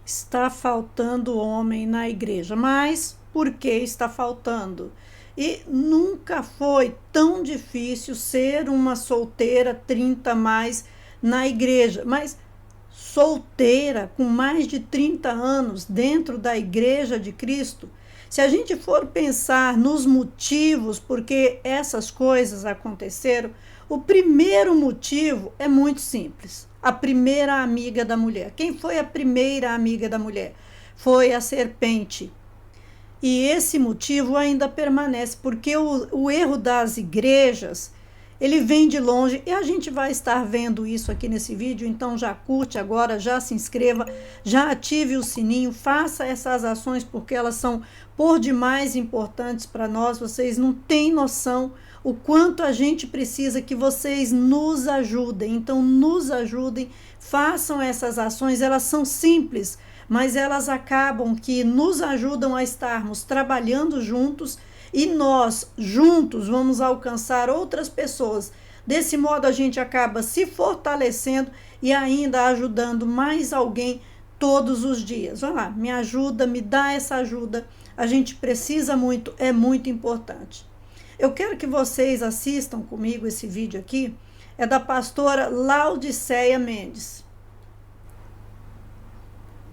Está faltando homem na igreja, mas por que está faltando? E nunca foi tão difícil ser uma solteira 30 mais na igreja, mas solteira com mais de 30 anos dentro da igreja de Cristo. Se a gente for pensar nos motivos por que essas coisas aconteceram, o primeiro motivo é muito simples. A primeira amiga da mulher. Quem foi a primeira amiga da mulher? Foi a serpente. E esse motivo ainda permanece, porque o erro das igrejas, ele vem de longe, e a gente vai estar vendo isso aqui nesse vídeo. Então já curte agora, já se inscreva, já ative o sininho, faça essas ações, porque elas são por demais importantes para nós. Vocês não têm noção o quanto a gente precisa que vocês nos ajudem. Então nos ajudem, façam essas ações, elas são simples, mas elas acabam que nos ajudam a estarmos trabalhando juntos, e nós juntos vamos alcançar outras pessoas. Desse modo a gente acaba se fortalecendo e ainda ajudando mais alguém todos os dias. Olha lá, me ajuda, me dá essa ajuda, a gente precisa muito, é muito importante. Eu quero que vocês assistam comigo esse vídeo aqui, é da pastora Laudiceia Mendes.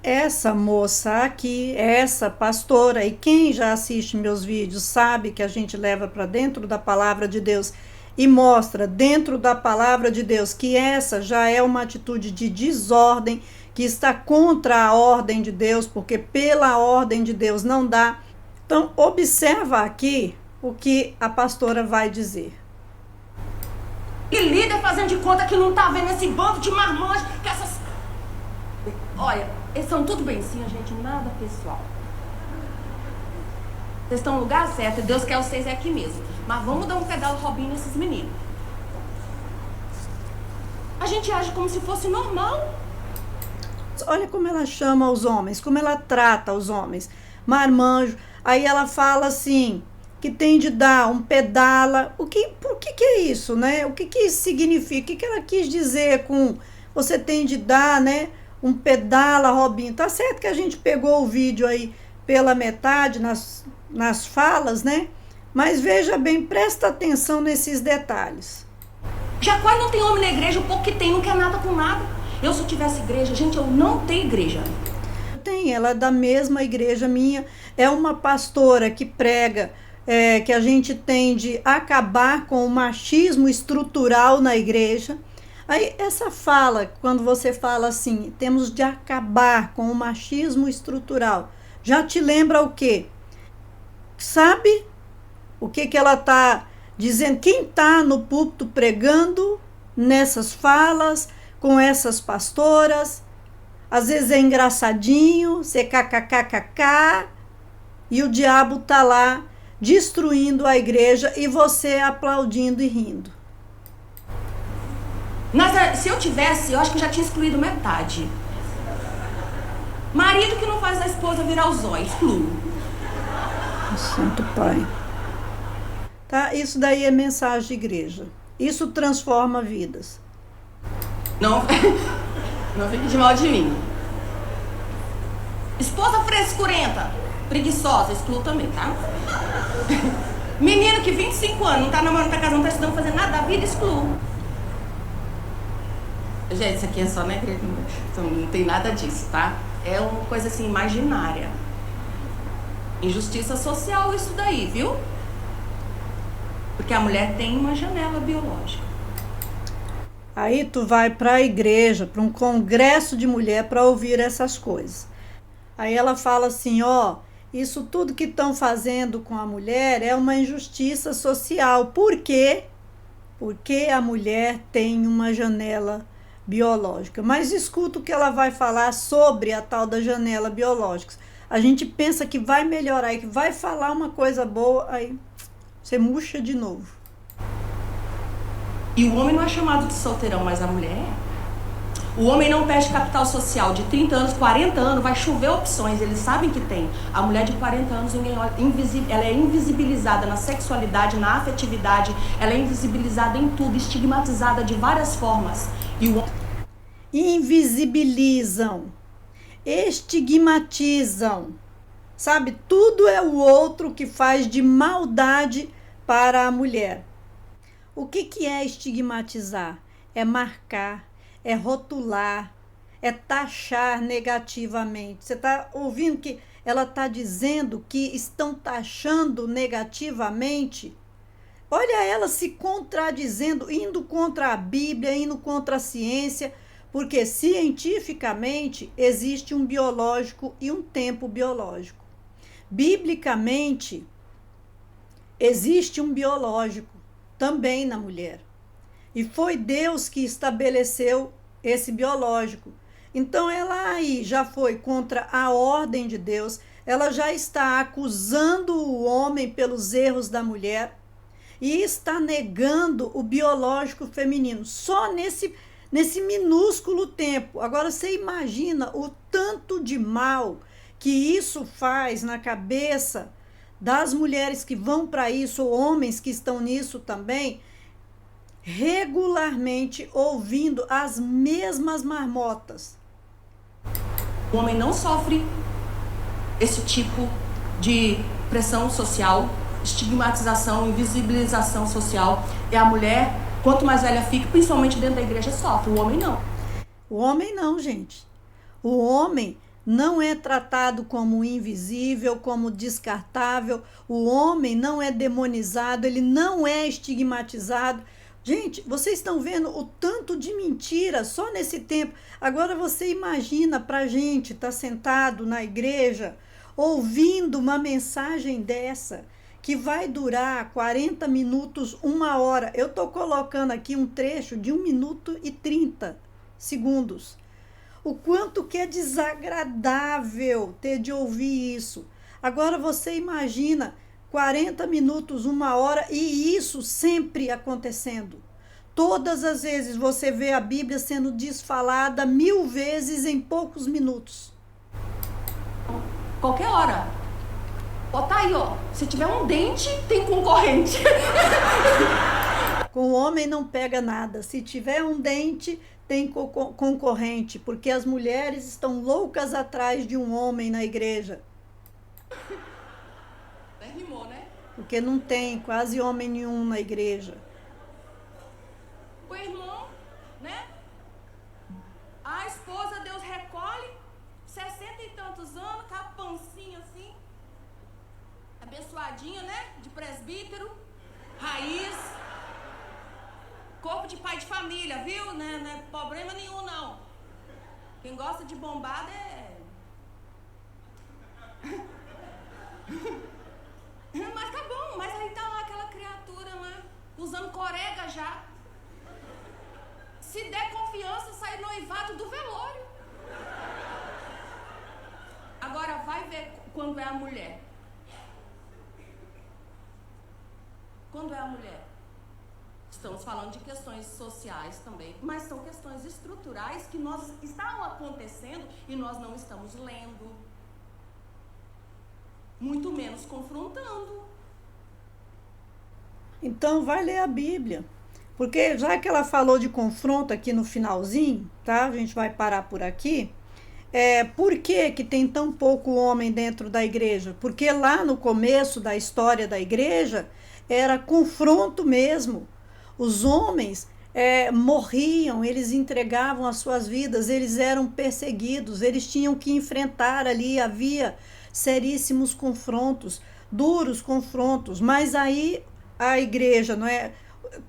Essa moça aqui, essa pastora, e quem já assiste meus vídeos sabe que a gente leva para dentro da palavra de Deus e mostra dentro da palavra de Deus que essa já é uma atitude de desordem, que está contra a ordem de Deus, porque pela ordem de Deus não dá. Então, observa aqui o que a pastora vai dizer. E líder fazendo de conta que não tá vendo esse bando de marmanjos, que essas... Olha, eles são tudo benzinho, gente, nada pessoal. Vocês estão no lugar certo, Deus quer vocês aqui mesmo. Mas vamos dar um pedal Robinho nesses meninos. A gente age como se fosse normal. Olha como ela chama os homens, como ela trata os homens. Marmanjo. Aí ela fala assim, que tem de dar um pedala. Por que é isso, né? O que isso significa? O que ela quis dizer com você tem de dar, né? Um pedala, Robinho. Tá certo que a gente pegou o vídeo aí pela metade nas falas, né? Mas veja bem, presta atenção nesses detalhes. Já quase não tem homem na igreja, o pouco que tem não quer nada com nada. Eu, se eu tivesse igreja, gente, eu não tenho igreja. Tem, ela é da mesma igreja minha, é uma pastora que prega que a gente tem de acabar com o machismo estrutural na igreja. Aí essa fala, quando você fala assim, temos de acabar com o machismo estrutural, já te lembra o quê? Sabe o que ela está dizendo? Quem está no púlpito pregando nessas falas, com essas pastoras, às vezes é engraçadinho, você kkkk, e o diabo está lá destruindo a igreja e você aplaudindo e rindo. Mas se eu tivesse, eu acho que já tinha excluído metade. Marido que não faz a esposa virar os olhos, excluo. Santo Pai. Tá? Isso daí é mensagem de igreja. Isso transforma vidas. Não, não fique de mal de mim. Esposa frescurenta, preguiçosa, excluo também, tá? Menino que 25 anos, não tá namorando, não tá casando, não tá estudando, fazendo nada da vida, excluo. Gente, isso aqui é só na igreja, então não tem nada disso, tá? É uma coisa assim, imaginária. Injustiça social isso daí, viu? Porque a mulher tem uma janela biológica. Aí tu vai para a igreja, para um congresso de mulher para ouvir essas coisas. Aí ela fala assim, ó, isso tudo que estão fazendo com a mulher é uma injustiça social. Por quê? Porque a mulher tem uma janela biológica. Mas escuta o que ela vai falar sobre a tal da janela biológica. A gente pensa que vai melhorar e que vai falar uma coisa boa, aí você murcha de novo. E o homem não é chamado de solteirão, mas a mulher é. O homem não perde capital social de 30 anos, 40 anos, vai chover opções, eles sabem que tem. A mulher de 40 anos, ela é invisibilizada na sexualidade, na afetividade, ela é invisibilizada em tudo, estigmatizada de várias formas. E o... Invisibilizam. estigmatizam. Sabe, tudo é o outro que faz de maldade para a mulher. O que é estigmatizar? É marcar, é rotular, é taxar negativamente. Você está ouvindo que ela está dizendo que estão taxando negativamente? Olha ela se contradizendo, indo contra a Bíblia, indo contra a ciência, porque cientificamente existe um biológico e um tempo biológico. Biblicamente, existe um biológico também na mulher. E foi Deus que estabeleceu esse biológico. Então ela aí já foi contra a ordem de Deus, ela já está acusando o homem pelos erros da mulher e está negando o biológico feminino, só nesse minúsculo tempo. Agora você imagina o tanto de mal que isso faz na cabeça das mulheres que vão para isso, ou homens que estão nisso também, regularmente ouvindo as mesmas marmotas. O homem não sofre esse tipo de pressão social, estigmatização, invisibilização social. E a mulher, quanto mais velha fica, principalmente dentro da igreja, sofre. O homem não. O homem não, gente. O homem não é tratado como invisível, como descartável. O homem não é demonizado, ele não é estigmatizado. Gente, vocês estão vendo o tanto de mentira só nesse tempo. Agora você imagina pra gente estar sentado na igreja ouvindo uma mensagem dessa que vai durar 40 minutos, 1 hora. Eu estou colocando aqui um trecho de 1 minuto e 30 segundos. O quanto que é desagradável ter de ouvir isso. Agora você imagina 40 minutos, 1 hora, e isso sempre acontecendo. Todas as vezes você vê a Bíblia sendo desfalada 1000 vezes em poucos minutos. Qualquer hora. Tá aí, ó. Se tiver um dente, tem concorrente. Com o homem não pega nada. Se tiver um dente, tem concorrente. Porque as mulheres estão loucas atrás de um homem na igreja. Rimou, né? Porque não tem quase homem nenhum na igreja. O irmão, né? A esposa, Deus recolhe, 60 e tantos anos, com a pancinha assim, abençoadinha, né? De presbítero, raiz, corpo de pai de família, viu? Não é problema nenhum, não. Quem gosta de bombada é... Mas tá bom, mas aí tá lá aquela criatura lá, usando corega já. Se der confiança, sai noivado do velório. Agora vai ver quando é a mulher. Quando é a mulher? Estamos falando de questões sociais também, mas são questões estruturais que estão acontecendo e nós não estamos lendo. Muito menos confrontando. Então vai ler a Bíblia. Porque já que ela falou de confronto aqui no finalzinho, tá? A gente vai parar por aqui. Por que tem tão pouco homem dentro da igreja? Porque lá no começo da história da igreja era confronto mesmo. Os homens morriam, eles entregavam as suas vidas, eles eram perseguidos, eles tinham que enfrentar ali, havia seríssimos confrontos, duros confrontos, mas aí a igreja, não é,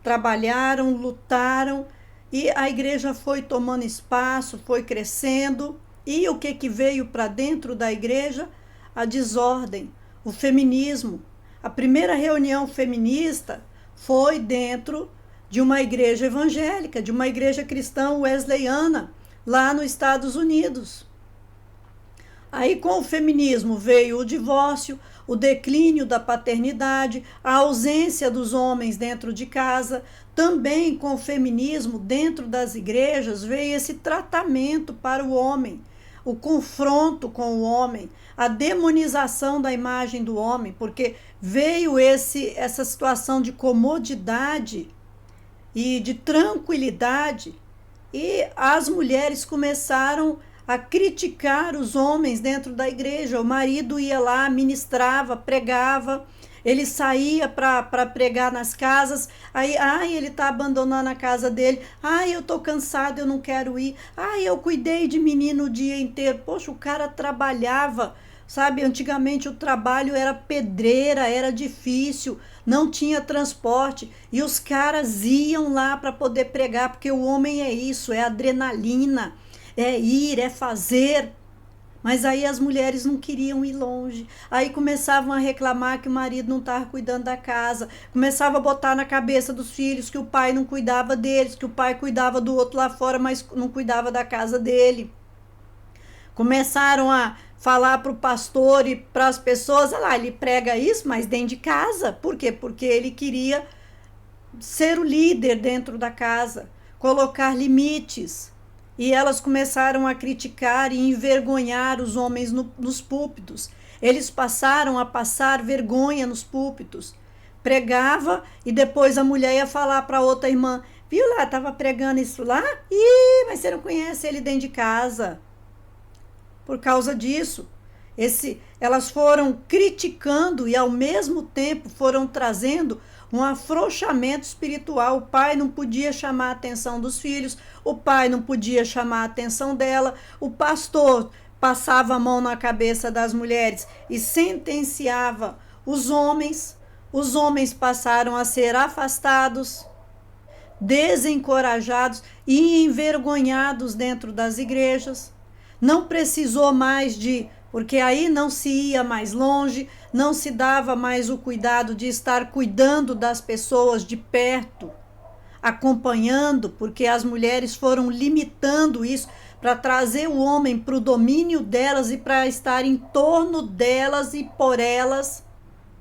trabalharam, lutaram, e a igreja foi tomando espaço, foi crescendo, e o que veio para dentro da igreja? A desordem, o feminismo. A primeira reunião feminista foi dentro de uma igreja evangélica, de uma igreja cristã wesleyana, lá nos Estados Unidos. Aí com o feminismo veio o divórcio, o declínio da paternidade, a ausência dos homens dentro de casa. Também com o feminismo dentro das igrejas veio esse tratamento para o homem, o confronto com o homem, a demonização da imagem do homem, porque veio essa situação de comodidade e de tranquilidade, e as mulheres começaram a criticar os homens dentro da igreja. O marido ia lá, ministrava, pregava, ele saía para pregar nas casas, aí, ele está abandonando a casa dele, eu estou cansado, eu não quero ir, eu cuidei de menino o dia inteiro. Poxa, o cara trabalhava, sabe? Antigamente o trabalho era pedreira, era difícil, não tinha transporte, e os caras iam lá para poder pregar, porque o homem é isso, é adrenalina, é ir, é fazer. Mas aí as mulheres não queriam ir longe. Aí começavam a reclamar que o marido não estava cuidando da casa. Começava a botar na cabeça dos filhos que o pai não cuidava deles, que o pai cuidava do outro lá fora, mas não cuidava da casa dele. Começaram a falar para o pastor e para as pessoas, ele prega isso, mas dentro de casa. Por quê? Porque ele queria ser o líder dentro da casa, colocar limites. E elas começaram a criticar e envergonhar os homens nos púlpitos. Eles passaram a passar vergonha nos púlpitos. Pregava e depois a mulher ia falar para outra irmã, viu lá, estava pregando isso lá? Mas você não conhece ele dentro de casa. Por causa disso, elas foram criticando e ao mesmo tempo foram trazendo um afrouxamento espiritual. O pai não podia chamar a atenção dos filhos, o pai não podia chamar a atenção dela, o pastor passava a mão na cabeça das mulheres e sentenciava os homens passaram a ser afastados, desencorajados e envergonhados dentro das igrejas. Não precisou mais porque aí não se ia mais longe, não se dava mais o cuidado de estar cuidando das pessoas de perto, acompanhando, porque as mulheres foram limitando isso para trazer o homem para o domínio delas e para estar em torno delas e por elas.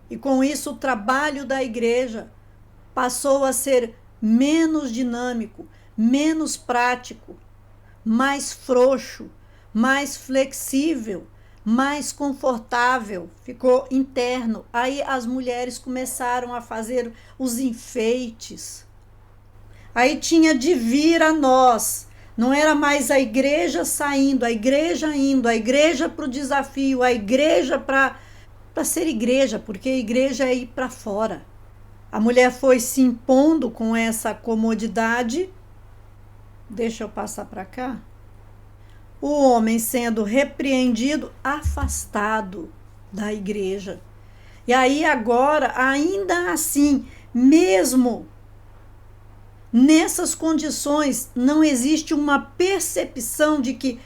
E com isso o trabalho da igreja passou a ser menos dinâmico, menos prático, mais frouxo, mais flexível, mais confortável, ficou interno. Aí as mulheres começaram a fazer os enfeites. Aí tinha de vir a nós. Não era mais a igreja saindo, a igreja indo, a igreja para o desafio, a igreja para ser igreja, porque a igreja é ir para fora. A mulher foi se impondo com essa comodidade. Deixa eu passar para cá. O homem sendo repreendido, afastado da igreja. E aí agora, ainda assim, mesmo nessas condições, não existe uma percepção de que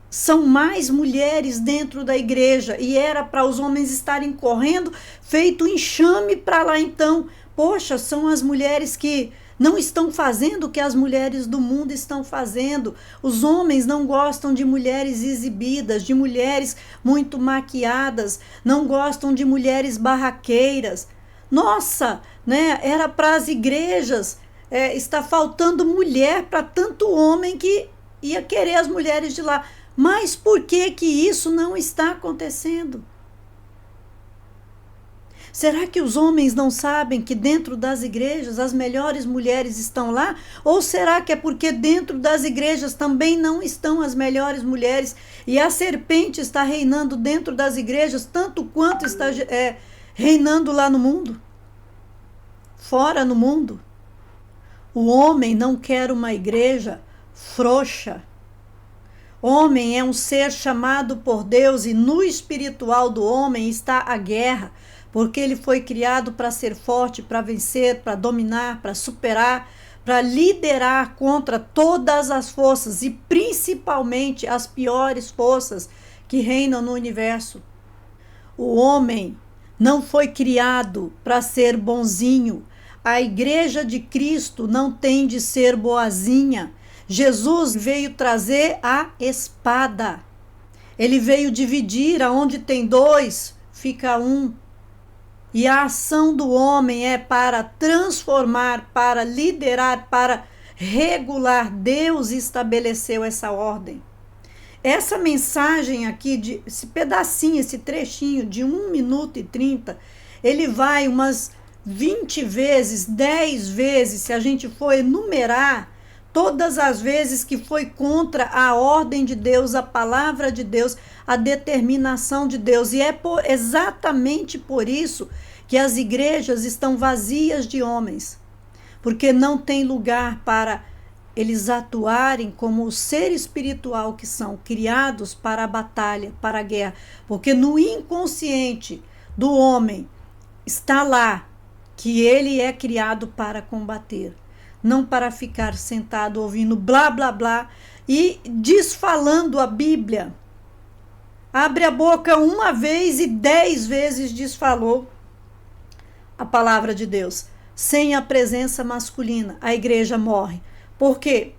são mais mulheres dentro da igreja e era para os homens estarem correndo, feito enxame para lá então. Poxa, são as mulheres que não estão fazendo o que as mulheres do mundo estão fazendo. Os homens não gostam de mulheres exibidas, de mulheres muito maquiadas, não gostam de mulheres barraqueiras. Nossa, né? Era para as igrejas, está faltando mulher para tanto homem que ia querer as mulheres de lá. Mas por que isso não está acontecendo? Será que os homens não sabem que dentro das igrejas as melhores mulheres estão lá? Ou será que é porque dentro das igrejas também não estão as melhores mulheres e a serpente está reinando dentro das igrejas tanto quanto está reinando lá no mundo? Fora no mundo? O homem não quer uma igreja frouxa. Homem é um ser chamado por Deus e no espiritual do homem está a guerra, porque ele foi criado para ser forte, para vencer, para dominar, para superar, para liderar contra todas as forças e principalmente as piores forças que reinam no universo. O homem não foi criado para ser bonzinho. A igreja de Cristo não tem de ser boazinha. Jesus veio trazer a espada. Ele veio dividir, aonde tem dois, fica um. E a ação do homem é para transformar, para liderar, para regular. Deus estabeleceu essa ordem. Essa mensagem aqui, esse pedacinho, esse trechinho de 1 minuto e 30, ele vai umas 20 vezes, 10 vezes, se a gente for enumerar todas as vezes que foi contra a ordem de Deus, a palavra de Deus, a determinação de Deus. E é exatamente por isso que as igrejas estão vazias de homens, porque não tem lugar para eles atuarem como o ser espiritual que são, criados para a batalha, para a guerra. Porque no inconsciente do homem está lá que ele é criado para combater, não para ficar sentado ouvindo blá, blá, blá e desfalando a Bíblia. Abre a boca uma vez e 10 vezes desfalou a palavra de Deus. Sem a presença masculina, a igreja morre. Porque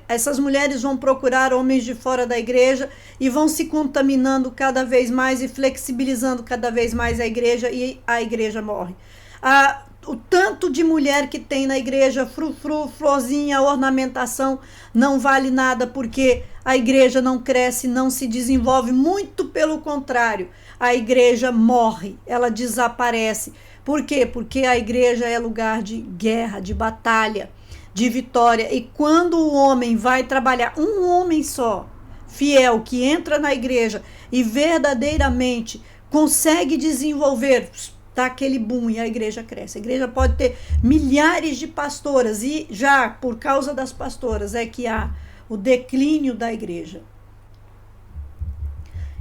essas mulheres vão procurar homens de fora da igreja e vão se contaminando cada vez mais e flexibilizando cada vez mais a igreja, e a igreja morre. O tanto de mulher que tem na igreja, frufru, florzinha, ornamentação, não vale nada, porque a igreja não cresce, não se desenvolve, muito pelo contrário, a igreja morre, ela desaparece. Por quê? Porque a igreja é lugar de guerra, de batalha, de vitória. E quando o homem vai trabalhar, um homem só, fiel, que entra na igreja e verdadeiramente consegue desenvolver, dá aquele boom e a igreja cresce. A igreja pode ter milhares de pastoras e já por causa das pastoras é que há o declínio da igreja.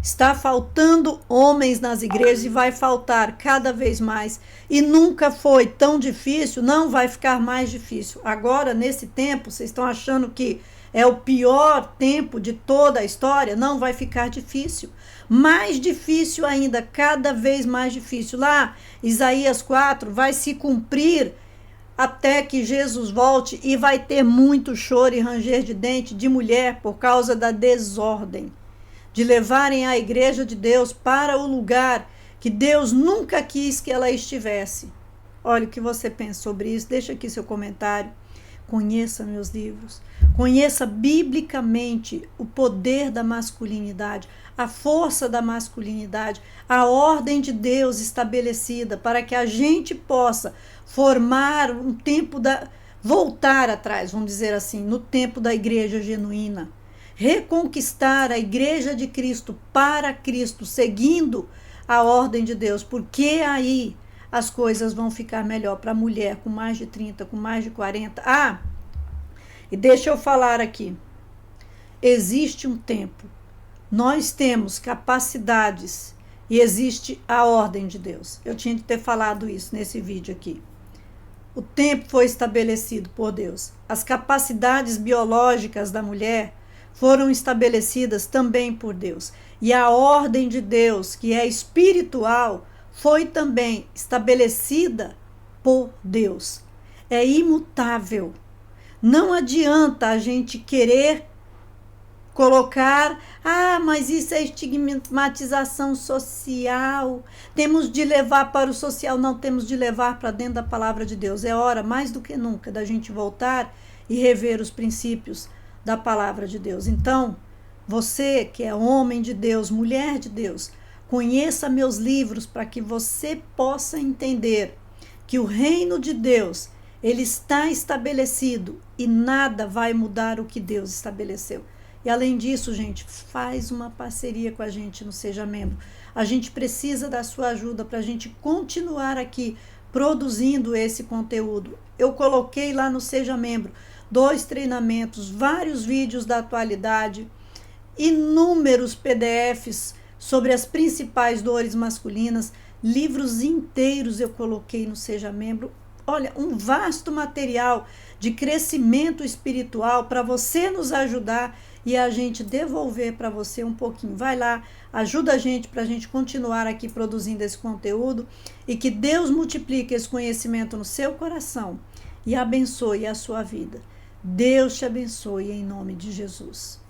Está faltando homens nas igrejas e vai faltar cada vez mais. E nunca foi tão difícil, não vai ficar mais difícil. Agora, nesse tempo, vocês estão achando que é o pior tempo de toda a história? Não, vai ficar difícil. Mais difícil ainda, cada vez mais difícil. Lá, Isaías 4, vai se cumprir até que Jesus volte e vai ter muito choro e ranger de dente de mulher por causa da desordem, de levarem a igreja de Deus para o lugar que Deus nunca quis que ela estivesse. Olha o que você pensa sobre isso, deixa aqui seu comentário. Conheça meus livros, conheça biblicamente o poder da masculinidade, a força da masculinidade, a ordem de Deus estabelecida para que a gente possa formar um tempo voltar atrás, vamos dizer assim, no tempo da igreja genuína. Reconquistar a igreja de Cristo para Cristo, seguindo a ordem de Deus, porque aí as coisas vão ficar melhor para a mulher com mais de 30, com mais de 40. E deixa eu falar aqui, existe um tempo, nós temos capacidades e existe a ordem de Deus. Eu tinha que ter falado isso nesse vídeo aqui. O tempo foi estabelecido por Deus. As capacidades biológicas da mulher foram estabelecidas também por Deus. E a ordem de Deus, que é espiritual, foi também estabelecida por Deus. É imutável. Não adianta a gente querer colocar, mas isso é estigmatização social, temos de levar para o social. Não, temos de levar para dentro da palavra de Deus. É hora, mais do que nunca, da gente voltar e rever os princípios da palavra de Deus. Então, você que é homem de Deus, mulher de Deus, conheça meus livros para que você possa entender que o reino de Deus, ele está estabelecido e nada vai mudar o que Deus estabeleceu. E além disso, gente, faz uma parceria com a gente no Seja Membro. A gente precisa da sua ajuda para a gente continuar aqui produzindo esse conteúdo. Eu coloquei lá no Seja Membro 2 treinamentos, vários vídeos da atualidade, inúmeros PDFs sobre as principais dores masculinas, livros inteiros eu coloquei no Seja Membro. Olha, um vasto material de crescimento espiritual para você nos ajudar e a gente devolver para você um pouquinho. Vai lá, ajuda a gente para a gente continuar aqui produzindo esse conteúdo e que Deus multiplique esse conhecimento no seu coração e abençoe a sua vida. Deus te abençoe em nome de Jesus.